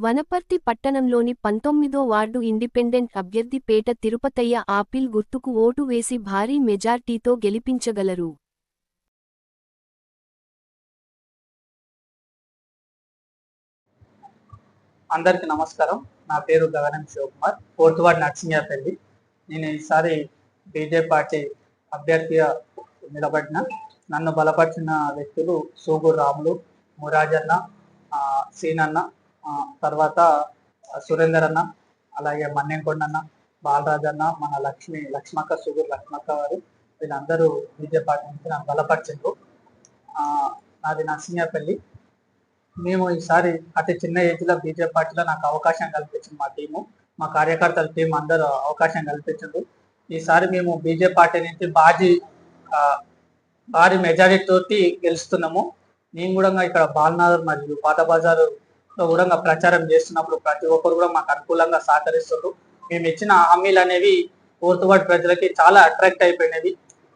వనపర్తి పట్టణంలోని 19వ ward independent అభ్యర్థి పేట Tirupathaiah apple గుర్తుకు ఓటు వేసి భారీ మెజార్టీతో గెలిపించగలరు. అందరికీ నమస్కారం. నా పేరు గగనం శివకుమార్, 4th వార్డ్ నర్సింగాపల్లి. నేను ఈసారి బీజేపీ పార్టీ అభ్యర్థిగా నిలబడిన. నన్ను బలపరిచిన వ్యక్తులు సూగూరు రాములు, మురాజన్న, సీనన్న, తర్వాత సురేందర్ అన్న, అలాగే మన్నెంకొండన్న, బాలరాజన్న, మన లక్ష్మక్క, సూగూరు లక్ష్మక్క వారు, వీళ్ళందరూ బీజేపీ పార్టీ నుంచి నన్ను బలపరిచిండ్రు. నాది నర్సింగాపల్లి. మేము ఈసారి అతి చిన్న ఏజ్లో బీజేపీ పార్టీలో నాకు అవకాశం కల్పించింది మా టీము, మా కార్యకర్తల టీం అందరూ అవకాశం కల్పించారు. ఈసారి మేము బీజేపీ పార్టీ నుంచి భారీ మెజారిటీ తోటి గెలుస్తున్నాము. నేను కూడా ఇక్కడ బాలనగర్ మరియు పాత బజారులో కూడా ప్రచారం చేస్తున్నప్పుడు ప్రతి ఒక్కరు కూడా మాకు అనుకూలంగా సహకరిస్తున్నారు. మేము ఇచ్చిన హామీలు అనేవి 4th వార్డ్ ప్రజలకి చాలా అట్రాక్ట్ అయిపోయినవి.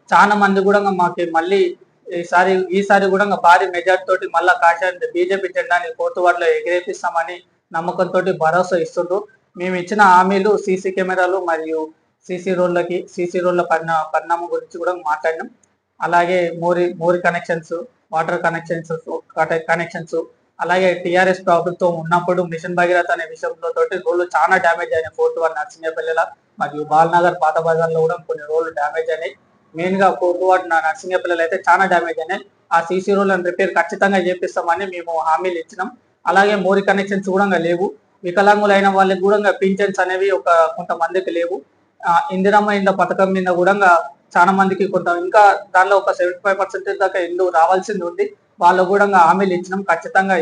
చాలా మంది కూడా మాకు మళ్ళీ ఈసారి కూడా భారీ మెజార్టీ తోటి మళ్ళా కాశాన్ని బీజేపీ జెండాని 4th వార్డులో ఎగిరేపిస్తామని నమ్మకంతో భరోసా ఇస్తుండ్రు. మేము ఇచ్చిన హామీలు సీసీ కెమెరాలు మరియు సీసీ రోడ్ల పరిణామం గురించి కూడా మాట్లాడినాం. అలాగే మోరీ కనెక్షన్స్, వాటర్ కనెక్షన్స్, అలాగే టీఆర్ఎస్ ప్రభుత్వం ఉన్నప్పుడు మిషన్ భగీరథ అనే విషయంలో తోటి రోడ్లు చాలా డ్యామేజ్ అయినాయి. 4th వార్డ్ నర్సింగపల్లిలో మరియు బాలనగర్ పాత బజార్లో కూడా కొన్ని రోడ్లు డ్యామేజ్ అయినాయి. మెయిన్ గా 4th వార్డ్ నర్సింగపల్లిలో అయితే చాలా డ్యామేజ్ అయినాయి. ఆ సీసీ రోడ్లను రిపేర్ ఖచ్చితంగా చేపిస్తామని మేము హామీలు ఇచ్చినాం. అలాగే మోరీ కనెక్షన్స్ కూడా లేవు. వికలాంగులైన వాళ్ళకి కూడా పింఛన్స్ అనేవి కొంతమందికి లేవు. ఇందిరమ్మ ఇండ్ల పథకం మీద కూడా చాలా మందికి ఇంకా దానిలో ఒక 75% దాకా ఇల్లు రావాల్సింది ఉంది. వాళ్ళు కూడా హామీలు ఇచ్చినాం, ఖచ్చితంగా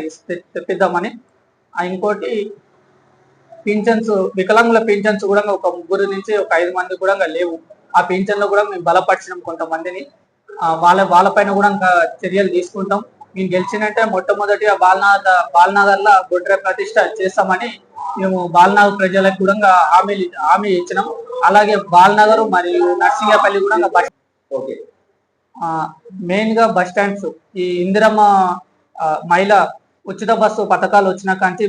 తెప్పిద్దామని. ఇంకోటి పింఛన్స్, వికలాంగుల పింఛన్స్ కూడా ఒక 3 నుంచి ఒక 5 మంది కూడా లేవు. ఆ పింఛన్లో కూడా మేము బలపరిచినాం కొంతమందిని. వాళ్ళపైన కూడా చర్యలు తీసుకుంటాం. మేము గెలిచినట్టే మొట్టమొదటిగా బాలనగర్లో గొడ్రె ప్రతిష్ట చేస్తామని మేము బాలనగర్ ప్రజలకు కూడా హామీ ఇచ్చినాం. అలాగే బాలనగర్ మరియు నర్సింగపల్లి కూడా మెయిన్ గా బస్ స్టాండ్స్, ఈ ఇందిరమ్మ మహిళా ఉచిత బస్సు పథకాలు వచ్చిన కాంచి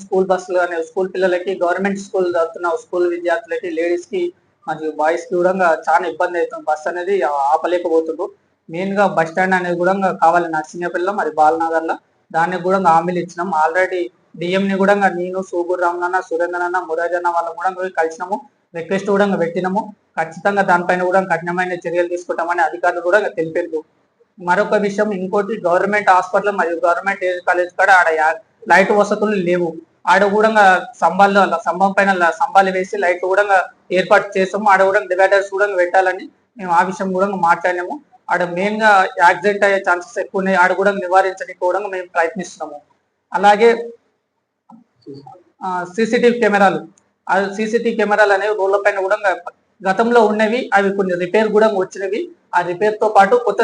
స్కూల్ బస్సులు అనే స్కూల్ పిల్లలకి, గవర్నమెంట్ స్కూల్ చదువుతున్న స్కూల్ విద్యార్థులకి, లేడీస్ కి మరియు బాయ్స్ కి కూడా చాలా ఇబ్బంది అవుతుంది. బస్ అనేది ఆపలేకపోతుండ్రు. మెయిన్ గా బస్ స్టాండ్ అనేది కూడా కావాలి నర్సింగపల్లిలో మరి బాలనగర్ లో. దానికి కూడా హామీలు ఇచ్చినాం. ఆల్రెడీ డిఎం ని కూడా నేను, సూగూరు రామన్న, సురేందర్ అన్న, మురాజన్న వాళ్ళని కూడా కలిసినాము, రిక్వెస్ట్ కూడా పెట్టినాము. ఖచ్చితంగా దానిపైన కూడా కఠినమైన చర్యలు తీసుకుంటామని అధికారులు కూడా తెలిపారు. మరొక విషయం, ఇంకోటి గవర్నమెంట్ హాస్పిటల్ మరియు గవర్నమెంట్ కాలేజ్ కూడా ఆడ లైట్ వసతులు లేవు. ఆడ కూడా స్తంభం పైన స్తంభాలు వేసి లైట్ కూడా ఏర్పాటు చేస్తాము. ఆడ కూడా డివైడర్స్ కూడా పెట్టాలని మేము ఆ విషయం కూడా మాట్లాడినాము. ఆడ మెయిన్ గా యాక్సిడెంట్ అయ్యే ఛాన్సెస్ ఎక్కువ ఉన్నాయి. ఆడ కూడా నివారించడానికి కూడా మేము ప్రయత్నిస్తున్నాము. అలాగే సీసీటీవీ కెమెరాలు అనేవి రోడ్ల పైన కూడా గతంలో ఉన్నవి, అవి కొన్ని రిపేర్ కూడా వచ్చినవి. ఆ రిపేర్ తో పాటు కొత్త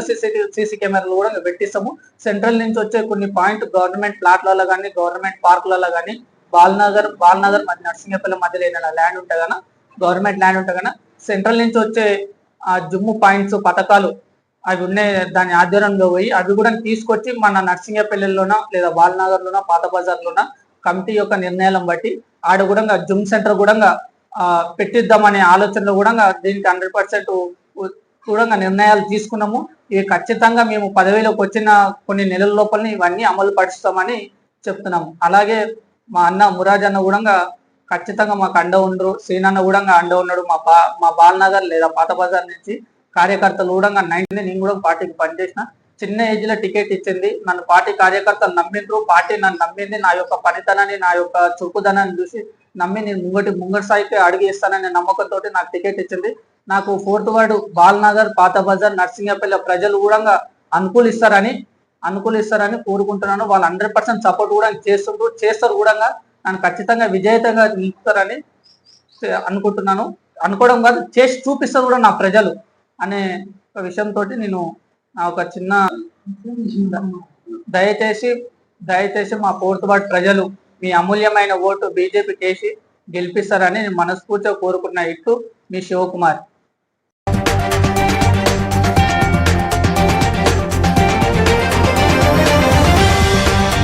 సీసీ కెమెరాలు కూడా పెట్టిస్తాము. సెంట్రల్ నుంచి వచ్చే కొన్ని పాయింట్ గవర్నమెంట్ ప్లాట్లలో కానీ, గవర్నమెంట్ పార్కులలో కానీ, బాలనగర్ మరియు నర్సింగపల్లి మధ్యలో ఏదైనా ల్యాండ్ ఉంటే గాన, గవర్నమెంట్ ల్యాండ్ ఉంటే గాన, సెంట్రల్ నుంచి వచ్చే జుమ్ము పాయింట్స్ పథకాలు అవి ఉన్నాయి. దాని ఆధ్వర్యంలో పోయి అవి కూడా తీసుకొచ్చి మన నర్సింగపల్లిలోనా లేదా బాలనగర్లోనా పాత బజార్లోనా కమిటీ యొక్క నిర్ణయాలను బట్టి ఆడ కూడా జుమ్ సెంటర్ కూడా పెట్టిద్దామనే ఆలోచనలో కూడా దీనికి 100% కూడా నిర్ణయాలు తీసుకున్నాము. ఇవి ఖచ్చితంగా మేము పదవిలోకి వచ్చిన కొన్ని నెలల లోపలనే ఇవన్నీ అమలు పరుస్తామని చెప్తున్నాము. అలాగే మా అన్న మురాజన్న కూడా ఖచ్చితంగా మాకు అండ ఉండరు. శ్రీనన్న కూడా అండ ఉన్నాడు. మా బాలనగర్ లేదా పాత బజార్ నుంచి కార్యకర్తలు కూడా 90 నేను కూడా పార్టీకి పనిచేసిన. చిన్న ఏజ్ లో టికెట్ ఇచ్చింది, నన్ను పార్టీ కార్యకర్తలు నమ్మిండ్రు. పార్టీ నన్ను నమ్మింది. నా యొక్క పనితనాన్ని, నా యొక్క చురుకుదనాన్ని చూసి నమ్మి నేను ముంగటి స్థాయికి అడిగేస్తాననే నమ్మకంతో నాకు టికెట్ ఇచ్చింది. నాకు 4th వార్డు బాలనగర్, పాత బజార్, నర్సింగపల్లి ప్రజలు కూడా అనుకూలిస్తారని కోరుకుంటున్నాను. వాళ్ళు 100% సపోర్ట్ కూడా చేస్తారు కూడా. నన్ను ఖచ్చితంగా విజేతగా నిలుపుతారని అనుకుంటున్నాను. అనుకోవడం కాదు, చేసి చూపిస్తారు కూడా నా ప్రజలు అనే ఒక విషయంతో నేను ఒక చిన్న దయచేసి మా 4th వార్డ్ ప్రజలు మీ అమూల్యమైన ఓటు బీజేపీకి వేసి గెలిపిస్తారని నేను మనస్ఫూర్తిగా కోరుకున్న. ఇట్టు మీ శివకుమార్.